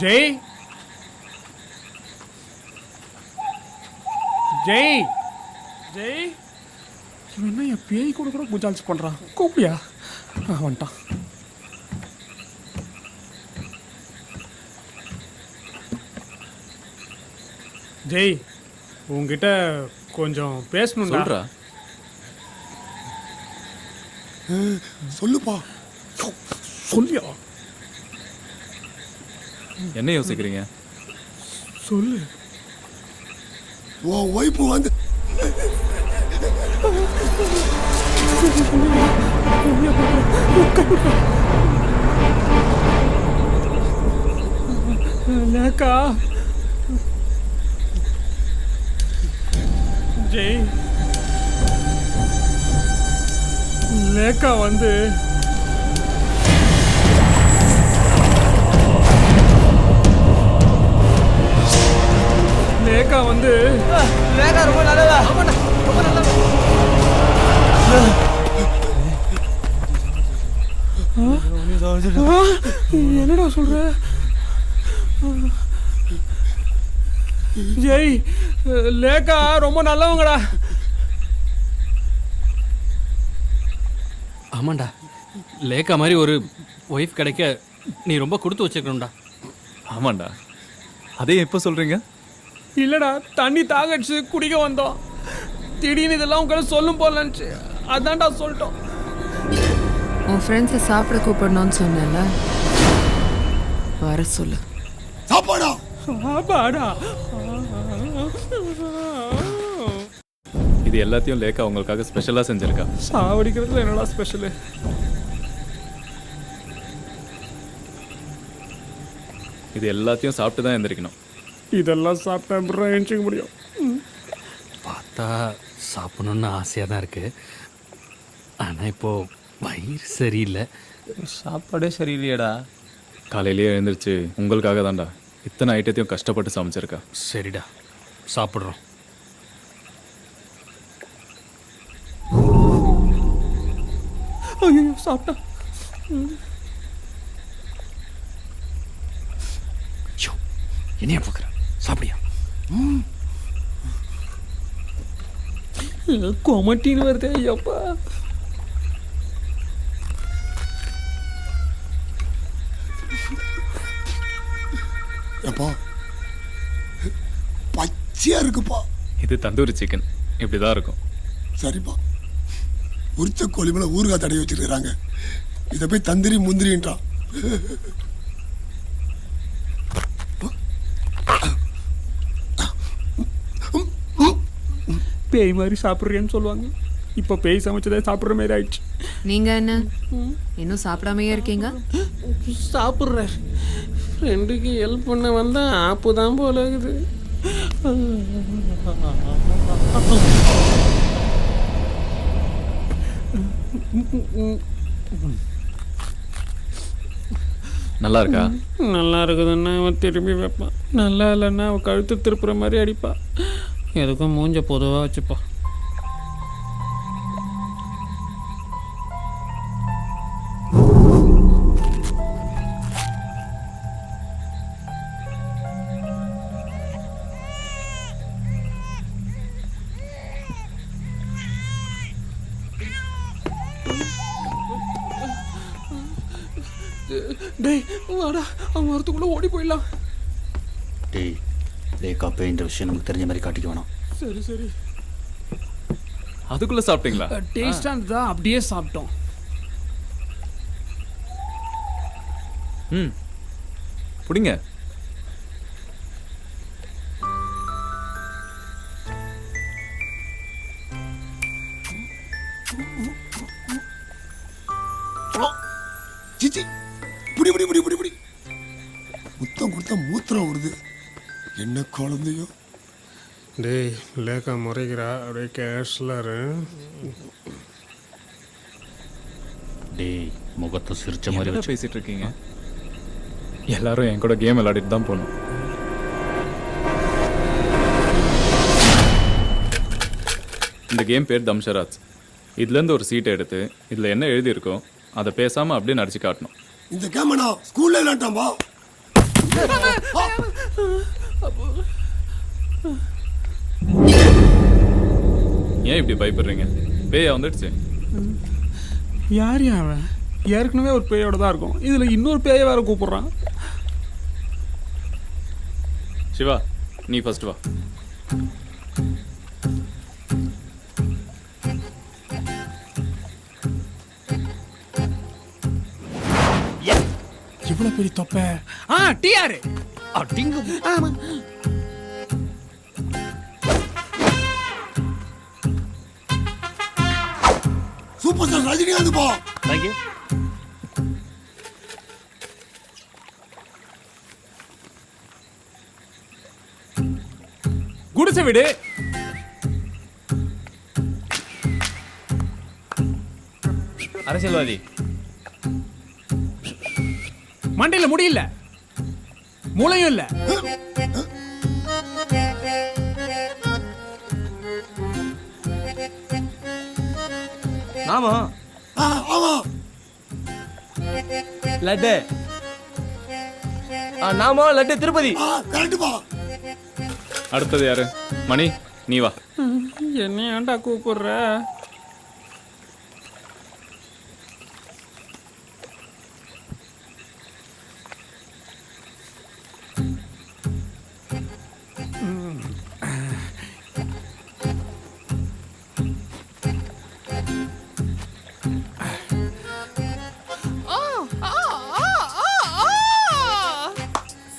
ஜெய் ஜெய் ஜெய் இவன் என்ன என் பேய் கூட கூட குஜால்ஸ் பண்ணுறான். கூப்பிடியா? வந்துட்டான். ஜெய் உங்ககிட்ட கொஞ்சம் பேசணும்டா. சொல்றா. சொல்லுப்பா. சொல்லியா? என்ன யோசிக்கிறீங்க? சொல்லு. உன் ஒய்ஃபு வந்து லேக்கா ஜெய் லேக்கா வந்து லேக்கா வந்து லேக்கா ரொம்ப நல்லதா, ரொம்ப நல்லதா. என்னடா சொல்ற? ஜெய் லேக்கா ரொம்ப நல்லவங்கடா. ஆமாண்டா, லேக்கா மாதிரி ஒரு ஒய்ஃப் கிடைக்க நீ ரொம்ப கொடுத்து வச்சுக்கணும்டா. ஆமாண்டா. அதே எப்போ சொல்றீங்க? இல்லடா, தண்ணி தாகடிச்சு குடிக்க வந்தோம். திடீர்னு இதெல்லாம் உங்களுக்கு சொல்லும் போலன்னுச்சு, அதான்டா சொல்லிட்டோம். உன் ஃப்ரெண்ட்ஸை சாப்பிட கூப்பிடணும்னு சொன்னேன்ல, வர சொல்லு. சாப்பாடா சாப்பாடா? இது எல்லாத்தையும் லேக்கா உங்களுக்காக ஸ்பெஷலாக செஞ்சிருக்கா. சாவடிக்கிறதுல என்னடா ஸ்பெஷலு? இது எல்லாத்தையும் சாப்பிட்டு தான் எந்திரிக்கணும். இதெல்லாம் சாப்பிட்டா அப்புறம் எழுச்சிக்க முடியும். பார்த்தா சாப்பிடணுன்னு ஆசையாக தான் இருக்குது. ஆனால் இப்போது வயிறு சரியில்லை. சாப்பாடே சரியில்லையடா. காலையிலேயே எழுந்திரிச்சு உங்களுக்காக தான்டா இத்தனை ஐட்டத்தையும் கஷ்டப்பட்டு சமைச்சிருக்கா. சரிடா, சாப்பிட்றோம். ஐயோ சாப்பிட்டா. என்னையா பார்க்குற? சாப்பிடியா? கொமட்டின்னு வருதே ஐயப்பா. எப்பா பச்சையா இருக்குப்பா. இது தந்தூரி சிக்கன் இப்படி தான் இருக்கும். சரிப்பா. உரிச்ச கோழி மேல ஊறுகாய் தடவி வச்சிருக்கிறாங்க. இதை போய் தந்திரி முந்திரின்றான். பேய் மாதிரி சாப்பிட்றேன்னு சொல்லுவாங்க. இப்போ பேய் சமைச்சதே சாப்பிட்ற மாதிரி ஆயிடுச்சு. நீங்க என்ன இன்னும் சாப்பிடாமையே இருக்கீங்க? சாப்பிட்றேன். ஃப்ரெண்டுக்கு ஹெல்ப் பண்ண வந்தா ஆப்பு தான் போல இருக்குது. நல்லா இருக்கா? நல்லா இருக்குதுன்னா அவன் திரும்பி வைப்பான், நல்லா இல்லைன்னா அவன் கழுத்து திருப்புற மாதிரி அடிப்பா. எதுக்கும் மூஞ்ச பொதுவாக வச்சுப்பா. டேய் வாடா, அவன் வரத்துக்குள்ளே ஓடி போயிடலாம். டேய், லேக்கா பேய்ன்ற விஷயம் நமக்கு தெரிஞ்ச மாதிரி காட்டிக்க வேணாம். சரி சரி. அதுக்குள்ளே சாப்பிட்டீங்களா? டேஸ்டாக இருந்ததா அப்படியே சாப்பிட்டோம். ம், பிடிங்க. சிச்சி புடி புடி புடி புடி புடி. முத்தம் கொடுத்தா மூத்திரம் வருது. என்ன குழந்தையோ. டேய் லேக்கா முறைகிறா, அப்படியே கேஷ்லரு. டேய், முகத்தை சிரிச்ச மாதிரி என்ன வச்சு பேசிட்டு இருக்கீங்க? எல்லாரும் என் கூட கேம் விளையாடிட்டு தான் போகணும். இந்த கேம் பேர் தம்ஷராஜ். இதுலேருந்து ஒரு சீட்டை எடுத்து இதில் என்ன எழுதியிருக்கோ அதை பேசாமல் அப்படியே நடிச்சு காட்டணும். இந்த கேம நான் ஸ்கூல்ல விளையாண்டாம்பா. இப்படி பயப்படுறீங்க? பேயா வந்துடுச்சு. யார் அவன்? ஏற்கனவே ஒரு பேயோட தான் இருக்கும், இதில் இன்னொரு பேயை வேற கூப்பிடுறான். சிவா, நீ ஃபர்ஸ்ட் வா. இவ்வளோ பெரிய தொப்பை. டிஆர் அடிங்க. ஆமா. சூப்பர் ஸ்டார் ரஜினிகாந்த் போ. Thank you. குடிசை விடு. அரசியல்வாதி. மண்டையில் முடியல, மூளையும் இல்லை. நாமா ஆமா லட்டு. நாமா லட்டு திருப்பதி. கரெக்ட் பா. அடுத்தது யாரு? மணி, நீ வா. என்ன ஏன்டா கூப்பிடுற?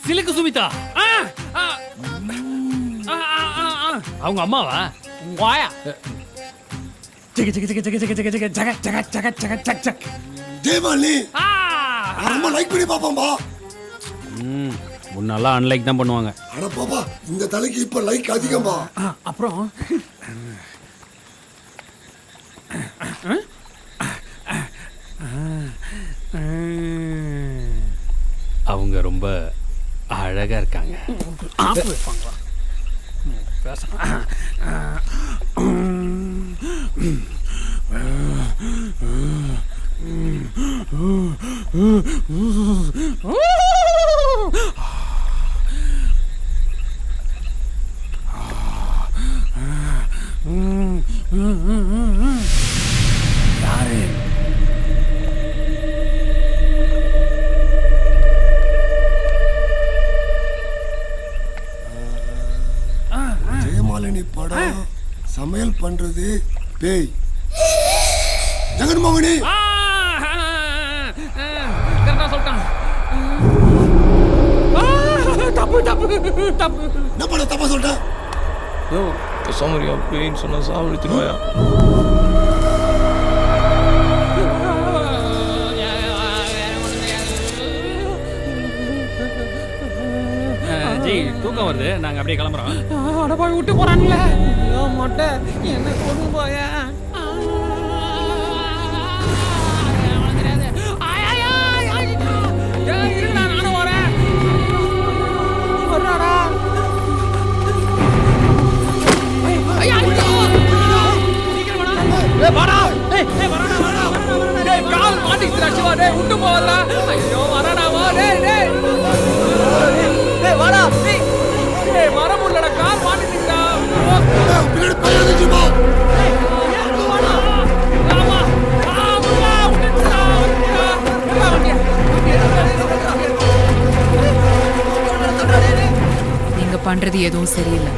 சிலுக்கு சுமிதா. அவங்க அம்மாவா? வாயா. ஜக ஜக ஜக ஜக ஜக ஜக ஜக ஜக ஜக ஜக ஜக ஜக ஜக. ஜெயமாலி ரொம்ப லைக் பண்ணி பாப்பாம்பா. முன்னெல்லாம் அன்லைக் தான் பண்ணுவாங்க. அட பாப்பா, இந்த தலைக்கு இப்ப லைக் அதிகமா. அப்புறம் அவங்க ரொம்ப அழகா இருக்காங்க. ஆப்பு வைப்பாங்களா? பேசணும். யாரு? ஜெயமாலினி படம் சமையல் பண்றது பேய். ஜெகன்மோகனி கரெக்டா சொல்லிட்டான். தப்பு தப்பு தப்பு. என்ன பண்ண தப்பா சொல்லிட்டேன்? யோ சமரியா பேயின்னு சொன்னா சாவடித்துருவாயா? ஜி தூக்கம் வருது, நாங்க அப்படியே கிளம்புறோம். அட போய் விட்டு போறான்ல. ஐயோ மொட்டை, என்ன கொண்டு போயா? நானும் வரேன். வர்றாடா. கால் மாட்டிக்கிட்டு சிவா. டேய் விட்டு போவல. ஐயோ வரடா வா. டேய் டேய் டேய் வாடா. டேய் வர முடியலடா, கால் மாட்டிக்கிட்டா. பின்னாடி பையன் வந்துச்சு பா. நீங்க பண்றது எதுவும் சரியில்லை.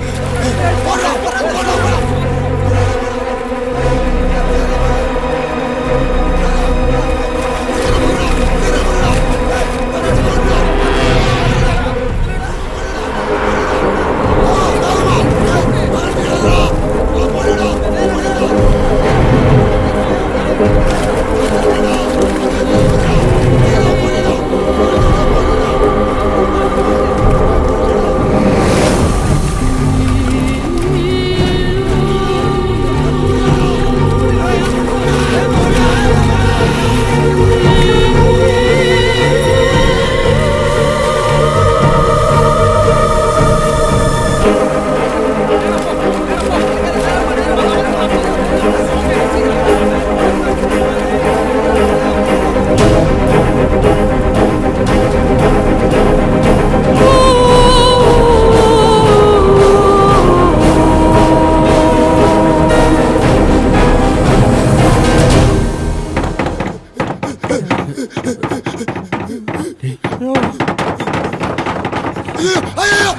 ஐயோ, ஐயோ.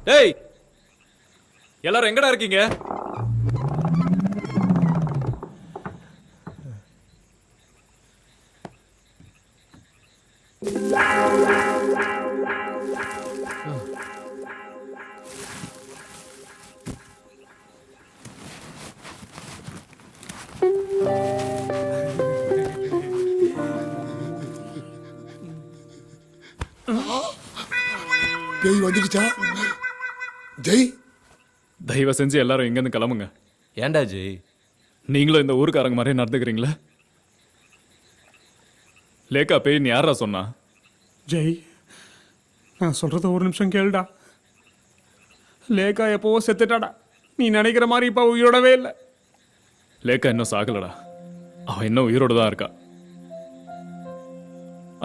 டேய் எல்லாரும் எங்கடா இருக்கீங்க? பேய் வந்துடுச்சா? ஜெய், தயவு செஞ்சு எல்லாரும் இங்கேருந்து கிளம்புங்க. ஏன்டா ஜெய்? நீங்களும் இந்த ஊருக்காரங்க மாதிரி நடந்துக்கிறீங்களா? லேக்கா பேய்ன்னு யாரா சொன்னா? ஜெய், நான் சொல்கிறத ஒரு நிமிஷம் கேளுடா. லேக்கா எப்போவோ செத்துட்டாடா. நீ நினைக்கிற மாதிரி இப்போ உயிரோடவே இல்லை. லேக்கா இன்னும் சாகலடா. அவன் இன்னும் உயிரோட தான் இருக்கா.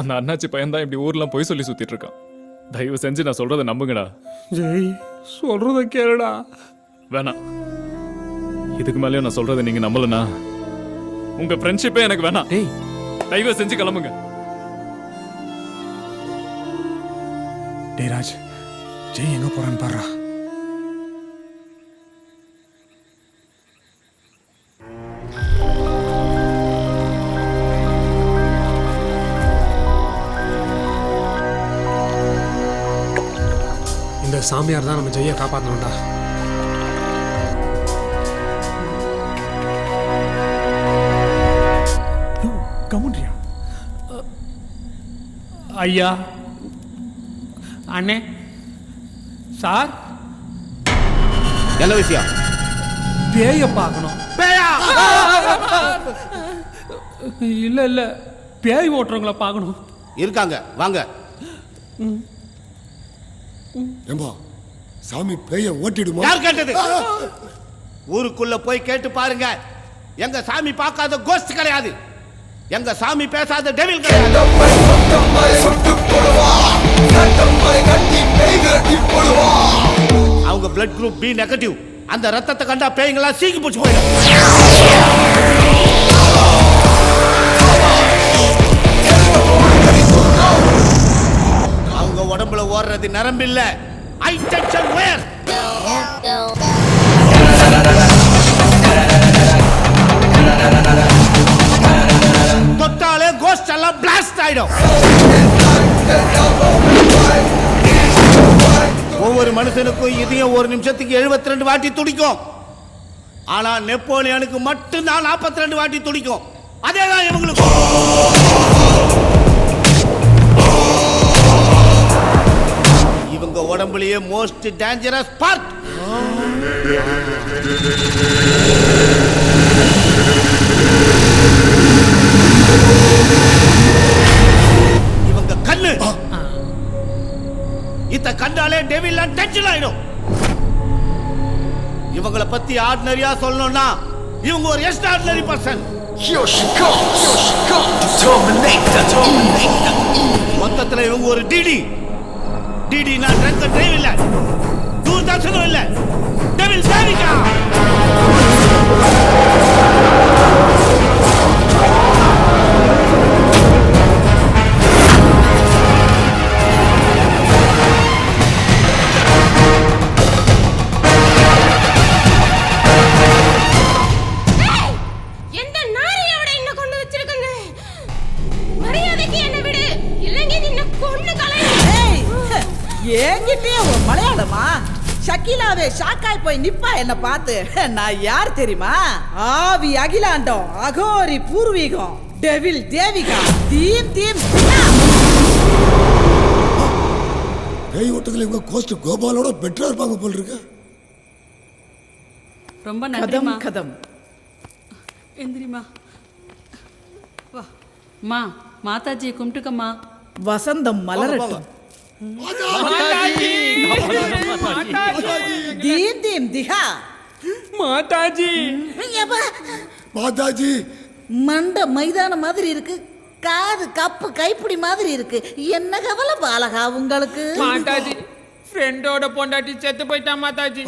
அந்த அண்ணாச்சி பையன் தான் இப்படி ஊர்லாம் போய் சொல்லி சுத்திட்டு இருக்கான். தயவு செஞ்சு நான் சொல்றதை நம்புங்கடா. ஜெய், சொல்கிறத கேளுடா. வேணாம், இதுக்கு மேலேயும் நான் சொல்றதை நீங்க நம்பலனா உங்க ஃப்ரெண்ட்ஷிப்பே எனக்கு வேணாம். டேய், தயவு செஞ்சு கிளம்புங்க. டேய் ராஜ், ஜெய் எங்கே போகிறான்னு பாடுறா. இந்த சாமியார் தான் நம்ம ஜெய்யை காப்பாற்றணும்டா. கமுன்றியா? ஐயா, அண்ணே, சார், என்ன விஷயம்? பேயை பார்க்கணும். பேயா? இல்லை இல்லை, பேய் ஓட்டுறவங்கள பார்க்கணும். இருக்காங்க, வாங்க. ஏம்பா, சாமி பேய ஓட்டிடுமா? யார் கேட்டது? ஊருக்குள்ள போய் கேட்டு பாருங்க. எங்க சாமி பார்க்காத கோஸ்ட் கிடையாது. எங்க சாமி பேசாத டெவில் கிடையாது. அவங்க பிளட் குரூப் பி நெகட்டிவ். அந்த ரத்தத்தை கண்டா பேய்களா சீக்கி போச்சு போயிடும். அவங்க உடம்புல ஓடுறது நரம்பு இல்ல, ஹை டென்ஷன் வயர். தொட்டாலே கோஸ்ட் எல்லாம் பிளாஸ்ட் ஆயிடும். ஒவ்வொரு மனுஷனுக்கும் இதயம் ஒரு நிமிஷத்துக்கு 72 வாட்டி துடிக்கும். ஆனா நெப்போலியனுக்கு மட்டும்தான் 42 வாட்டி துடிக்கும். அதேதான் இவங்களுக்கு. இவங்க உடம்புலயே மோஸ்ட் டேஞ்சரஸ் பார்ட். இவங்க கண்ணு. இத கண்டாலே டெவில் டென்ஷன் ஆயிடும். இவங்களை பத்தி ஆர்டினரியா சொல்லணும்னா இவங்க ஒரு எக்ஸ்ட்ராடினரி பர்சன். மொத்தத்துல இவங்க ஒரு டிடி. டிடி நான் ட்ரங்க் டிரைவ் இல்ல, தூர்தர்ஷனும் இல்ல, டெவில் தேவிகா. ஏங்கிட்டே ஒரு மலையாளமா? ஷக்கீலாவே ஷாக்காய் போய் நிப்பா என்ன பார்த்து. நான் யார் தெரியுமா? ஆவி அகிலாண்டம், அகோரி பூர்வீகம், டெவில் தேவிகா, தீம் தீம். பேய் ஓட்டத்துல இவங்க கோஸ்ட் கோபாலோட பெட்டரா இருப்பாங்க போல இருக்கு. ரொம்ப கதம் நன்றிமா. கதம். எந்திரிமா. வா மா, மாதாஜியை கும்பிட்டுக்கம்மா. வசந்தம் மலரட்டும். மாதாஜி, தீம் தீம் திஹா. மாதாஜி. மாதாஜி மண்டை மைதானம் மாதிரி இருக்கு, காது கப்பு கைப்பிடி மாதிரி இருக்கு. என்ன கவலை பாலகா உங்களுக்கு? மாதாஜி ஃப்ரெண்டோட பொண்டாட்டி செத்து போயிட்டான் மாதாஜி.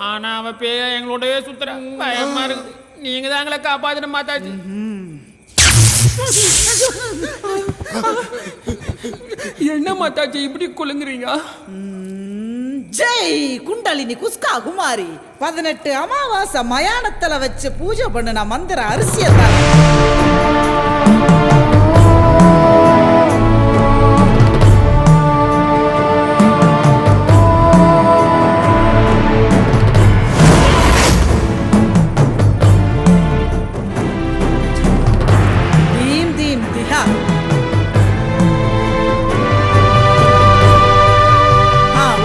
ஆனா அவன் பேய எங்களோடவே சுத்துறான். பயமா இருக்கு. நீங்க தான் எங்களை காப்பாத்தணும் மாதாஜி. என்ன மாதாஜி இப்படி குலுங்குறீங்க? ஜெய் குண்டலினி குஸ்கா குமாரி 18 அமாவாசை மயானத்துல வச்சு பூஜை பண்ணுன மந்திர அரிசியத்தான். தீம் தீம் திஹா.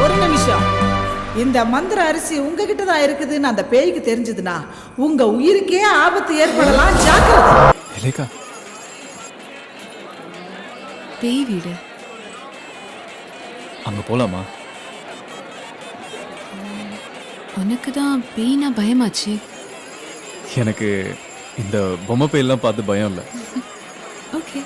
ஒரு நிமிஷம். இந்த மந்திர அரிசி உங்ககிட்ட தான் இருக்குதுன்னு அந்த பேய்க்கு தெரிஞ்சதுன்னா உங்க உயிருக்கே ஆபத்து ஏற்படலாம். ஜாக்கிரதை. லேகா, பேய் வீடு அங்க போலாமா? உனக்கு தான் பேய்னா பயமாச்சு. எனக்கு இந்த பொம்மை பேயெல்லாம் பார்த்து பயம் இல்லை. ஓகே.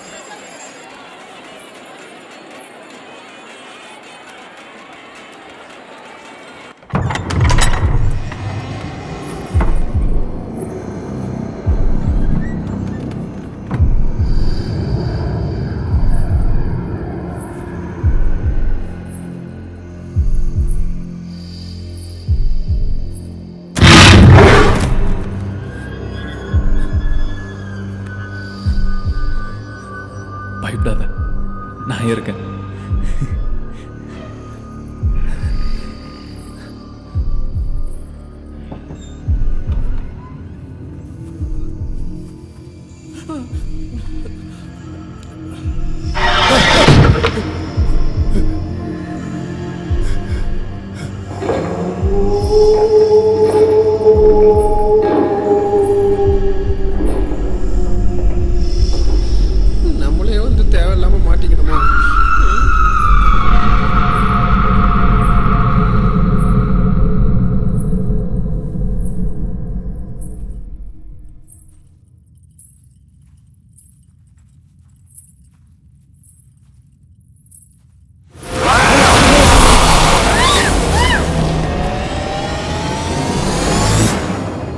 பயப்படாத, நான் இருக்கேன். நம்மளே வந்து தேவையில்லாம மாட்டிக்கணுமா?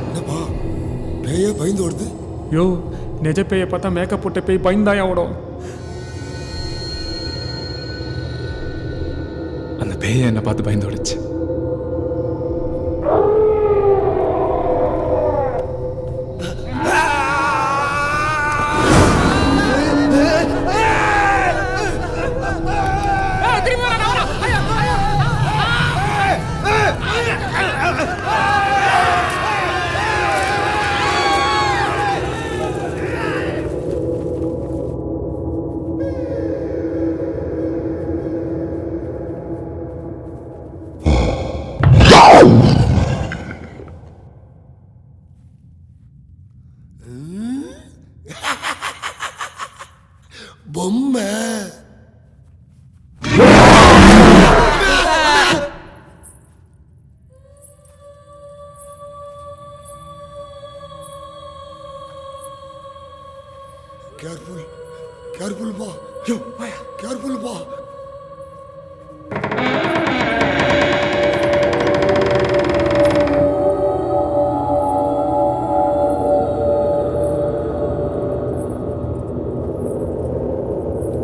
என்னப்பா பேய பயந்து ஓடுது? யோ, நிஜ பேயை பார்த்தா மேக்கப் போட்ட பேய் பயந்தாயா ஓடும். அந்த பேயை என்னை பார்த்து பயந்து ஓடிச்சு. பொம்மை கேர்ஃபுல் கேர்ஃபுல் பா. யோ கேர்ஃபுல் பா.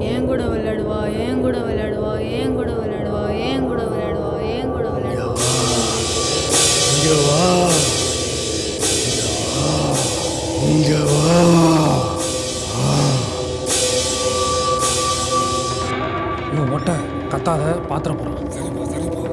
ஏன் கூட விளையாடுவா, ஏன் கூட விளையாடுவா, ஏன் கூட விளையாடுவா, ஏன் கூட விளையாடுவா, ஏன் கூட விளையாடுவா. இங்க வா, இங்க வா. யோ மொட்டை கத்தாத, பாத்திரம் போடுறான். சரிப்பா சரிப்பா.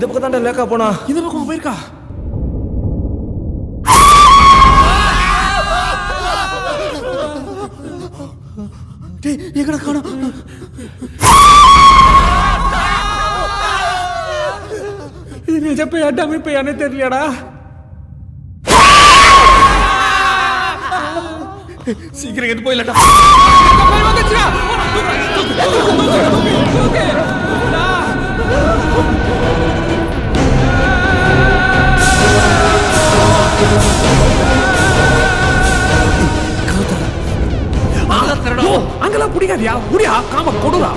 இந்த பக்கம் தாண்டா லேக்கா போனா. இந்த பக்கம் போயிருக்கா? டேய் எங்கடா காணோம்? இது நிஜ பேயா டம்மி பேயானே தெரியலடா. சீக்கிரம் எது போயிலடா. போய் வந்துச்சுடா. ஓகே அங்கெல்லாம் பிடிக்காதியா? முடியா காம கொடுறா.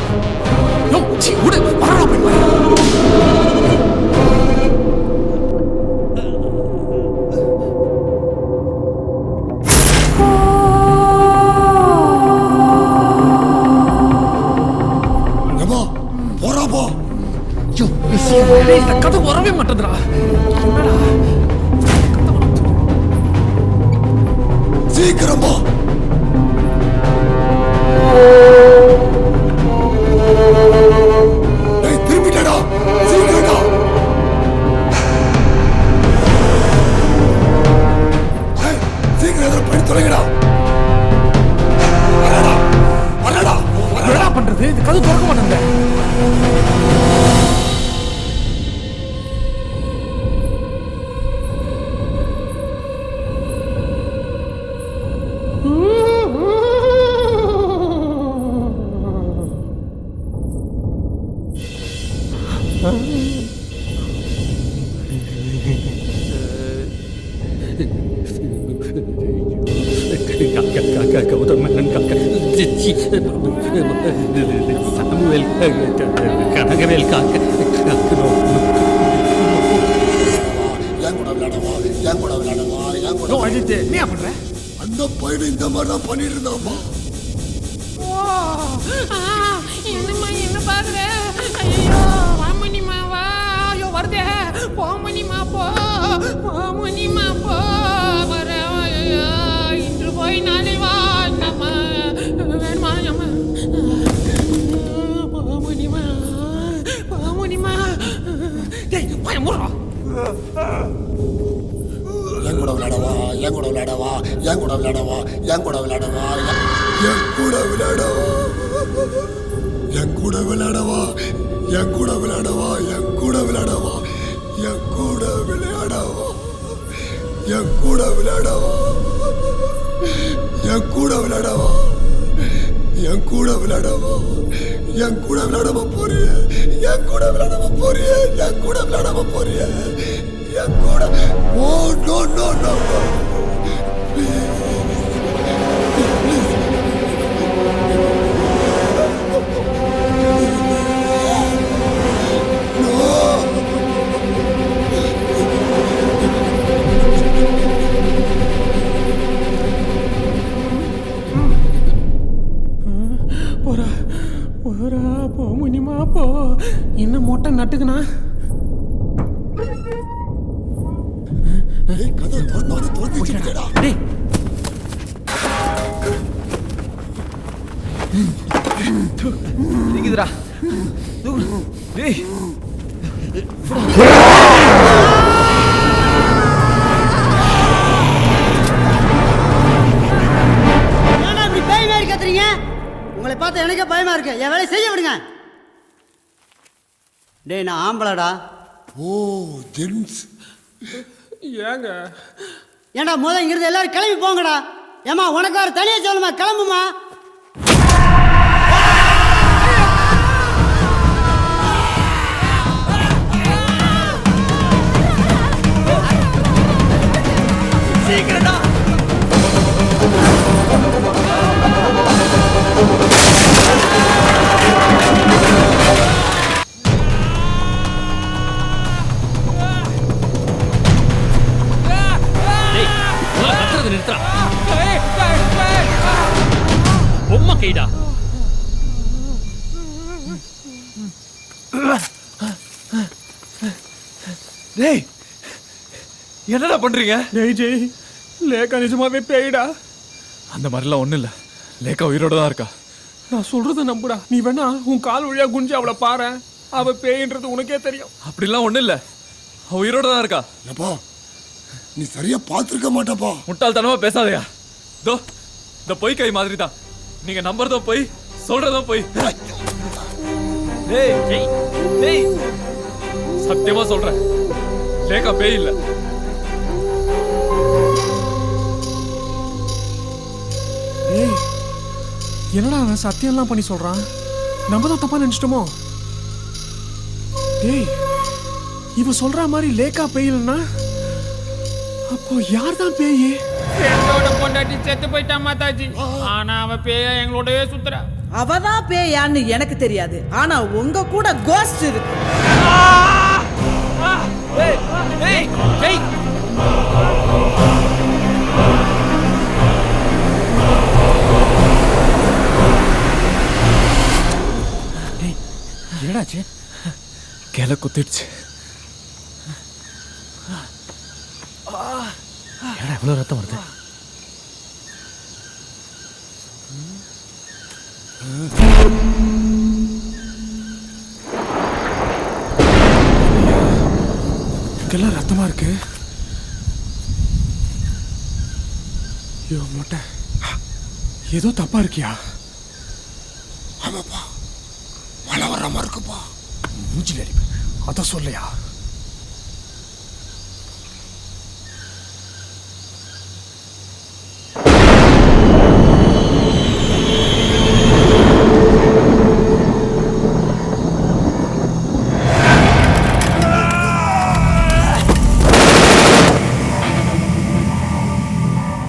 விடு வரடா போய் போறாப்போ. இந்த கதை வரவே மாட்டேதுடா. என்னடா சீக்கிரமா திரும்பிட்டா. சீக்கிரம்டா. சீக்கிரம் எதிர போய் தொலைங்கடா. என்னடா பண்றது? இது கதை திறக்க மாட்டேங்க. கௌதமன் சாமுவேல் கனகவேல் காக்க அந்த பையன் இந்த மாதிரி தான் பண்ணிட்டு இருந்தாமா. என்னம்மா என்ன பாக்குற? ஐயோ வாமணிமா வா. ஐயோ வருதே. போமணிமா போ. போமணிமா போ. வர இன்று போய் நாளை வா. நம்ம வேணுமா நம்ம போமணிமா போமணிமா. டேய் போய் முறா. என் கூட விளையாடவா, என் கூட விளையாடவா, என் கூட விளையாடவா, என் கூட விளையாடவா, என் கூட விளையாடவா, என் கூட விளையாடவா, என் கூட விளையாடவா, என் கூட விளையாடவா, என் கூட விளையாடவா, என் கூட விளையாடவா, என் கூட விளையாடவா, என் கூட விளையாடவா, என் கூட விளையாடவா போறிய, என் கூட விளையாடவா போறிய, என் கூட விளையாடவா போறிய, என் கூட. Oh no no no no. போறா போறா போ முனிமா போ. என்ன மொட்டை நட்டுக்குனா? கதை தோத்துடா. டேய் நீக்குதுடா. டேய் உங்களை பார்த்தா எனக்கே பயமா இருக்கு. என் வேலையை செய்ய விடுங்க. டேய் நான் ஆம்பளடா. ஓ ஜென்ஸ். ஏங்க ஏண்டா முதல்ல இங்கிருந்து எல்லாரும் கிளம்பி போங்கடா. ஏமா உனக்கு வேறு தனியாக சொல்லுமா, கிளம்புமா. சீக்கிரம்டா. நிறுத்தா பொம்மை கைடா. டேய் என்னடா பண்றீங்க? டேய் ஜெய், லேக்கா நிஜமாவே பேய்டா. அந்த மாதிரிலாம் ஒன்றும் இல்லை. லேக்கா உயிரோட தான் இருக்கா. நான் சொல்றத நம்புடா. நீ வேணா உன் கால் வழியா குஞ்சு அவளை பாரு. அவ பேயின்றது உனக்கே தெரியும். அப்படிலாம் ஒண்ணும் இல்ல, அவ உயிரோட தான் இருக்கா. எப்பா நீ சரியா பார்த்துருக்க மாட்டப்பா. முட்டாள்தனமா பேசாதயா. தோ இந்த பொய் கை மாதிரி தான். நீங்க நம்புறதும் பொய், சொல்றதும் பொய். டேய் டேய் டேய், சத்தியமா சொல்றேன், லேகா பேய் இல்ல. ஏய் என்னடா அவன் சத்தியம்லாம் பண்ணி சொல்றான்? நம்ம தான் தப்பா நினைச்சிட்டோமோ? ஏய் இவ சொல்ற மாதிரி லேக்கா பேய் இல்லைன்னா அப்போ யார் தான் பேய்? என்னோட பொண்டாட்டி செத்து போயிட்டா மாதாஜி. ஆனா அவ பேய எங்களோடவே சுத்துறா. அவதான் பேயான்னு எனக்கு தெரியாது, ஆனா உங்க கூட கோஸ்ட் இருக்கு. ஏய் ஏய் ஏய், என்னடாச்சு? கிளை குத்திடுச்சு. ஏடா இவ்வளவு ரத்தம் வருது? இங்கெல்லாம் ரத்தமா இருக்கு. ஐயோ மொட்டை, ஏதோ தப்பா இருக்கியா? ஆமாப்பா, மழை வர்ற மாதிரி இருக்குப்பா. மூஞ்சில அடிப்பேன், அத சொல்லையா?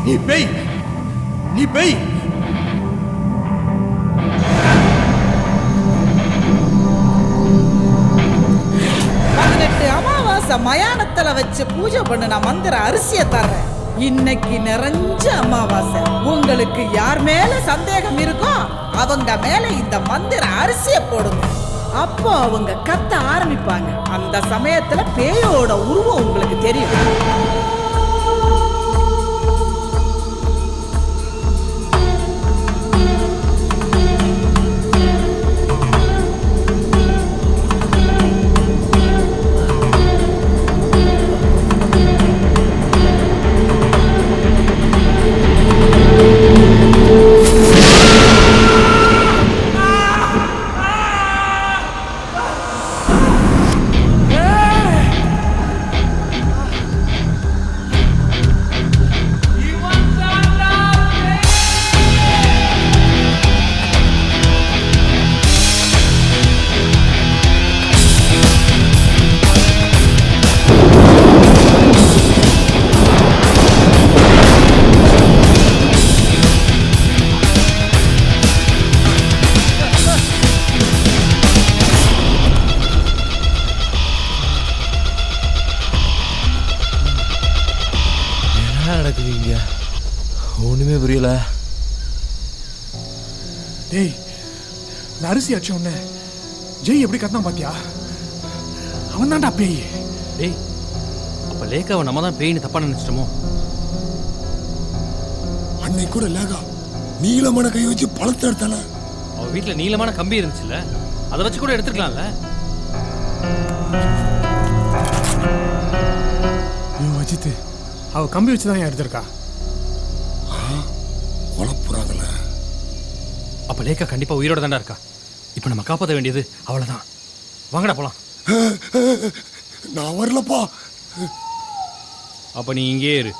நீ பேய், நீ பேய். அமாவாசை மயானத்துல வச்சு பூஜை பண்ண நான் மந்திர அரிசிய தர்றேன். இன்னைக்கு நிறைஞ்ச அமாவாசை. உங்களுக்கு யார் மேல சந்தேகம் இருக்கோ அவங்க மேல இந்த மந்திர அரிசிய போடுங்க. அப்போ அவங்க கத்த ஆரம்பிப்பாங்க. அந்த சமயத்துல பேயோட உருவம் உங்களுக்கு தெரியும். ஒண்ணுமே புரியல. டேய், இந்த அரிசி அடிச்ச உடனே ஜெய் எப்படி கத்தான் பாத்தியா? அவன் தான்டா பேய். டேய், அப்ப லேக்காவை நம்ம தான் பேய்னு தப்பா நினைச்சிட்டோமோ? அன்னைக்கு கூட லேகா நீளமான கை வச்சு பழத்தை எடுத்தால. அவ வீட்டுல நீளமான கம்பி இருந்துச்சுல்ல, அதை வச்சு கூட எடுத்துக்கலாம்ல. ஐயோ அஜித், அவ கம்பி வச்சுதான் ஏன் எடுத்திருக்கா? குழப்புறாங்கல்ல. அப்ப லேக்கா கண்டிப்பா உயிரோட தாண்டா இருக்கா. இப்ப நம்ம காப்பாற்ற வேண்டியது அவ்வளவுதான். வாங்கடா போலாம். நான் வரலப்பா. அப்ப நீ இங்கே இரு.